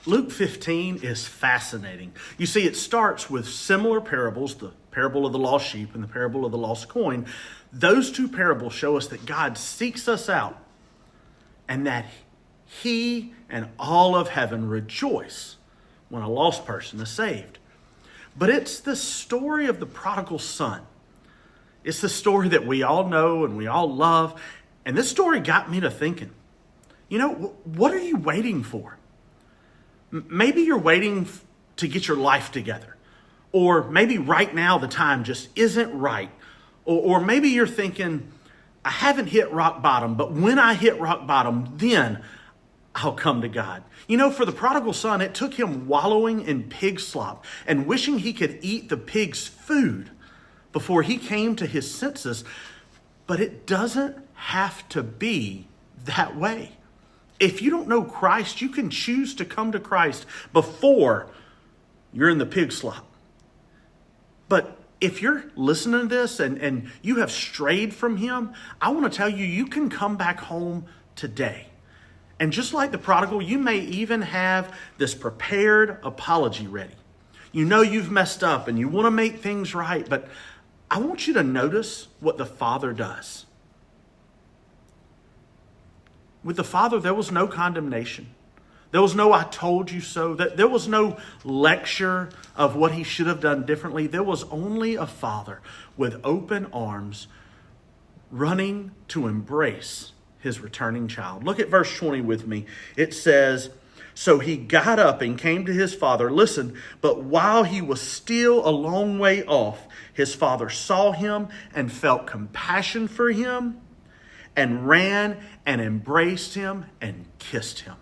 Luke 15 is fascinating. You see, it starts with similar parables, the parable of the lost sheep and the parable of the lost coin. Those two parables show us that God seeks us out and that he and all of heaven rejoice when a lost person is saved. But it's the story of the prodigal son. It's the story that we all know and we all love. And this story got me to thinking, what are you waiting for? Maybe you're waiting to get your life together. Or maybe right now the time just isn't right. Or maybe you're thinking, I haven't hit rock bottom, but when I hit rock bottom, then I'll come to God. For the prodigal son, it took him wallowing in pig slop and wishing he could eat the pig's food before he came to his senses. But it doesn't have to be that way. If you don't know Christ, you can choose to come to Christ before you're in the pig slop. But if you're listening to this and you have strayed from him, I want to tell you, you can come back home today. And just like the prodigal, you may even have this prepared apology ready. You know you've messed up and you want to make things right, but I want you to notice what the Father does. With the Father, there was no condemnation. There was no I told you so. There was no lecture of what he should have done differently. There was only a Father with open arms running to embrace his returning child. Look at verse 20 with me. It says, so he got up and came to his father. Listen, but while he was still a long way off, his father saw him and felt compassion for him and ran and embraced him and kissed him.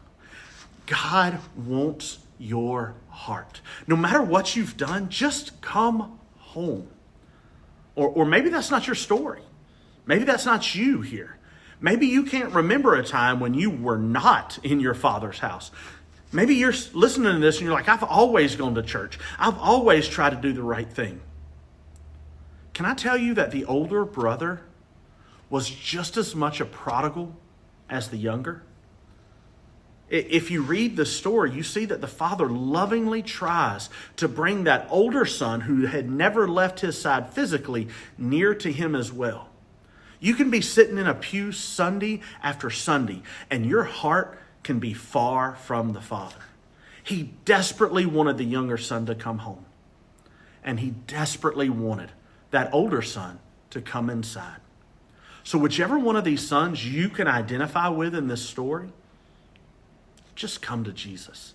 God wants your heart. No matter what you've done, just come home. Or maybe that's not your story. Maybe that's not you here. Maybe you can't remember a time when you were not in your Father's house. Maybe you're listening to this and you're like, I've always gone to church. I've always tried to do the right thing. Can I tell you that the older brother was just as much a prodigal as the younger? If you read the story, you see that the father lovingly tries to bring that older son who had never left his side physically near to him as well. You can be sitting in a pew Sunday after Sunday, and your heart can be far from the Father. He desperately wanted the younger son to come home, and he desperately wanted that older son to come inside. So whichever one of these sons you can identify with in this story, just come to Jesus.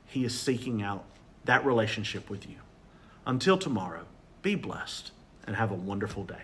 He is seeking out that relationship with you. Until tomorrow, be blessed and have a wonderful day.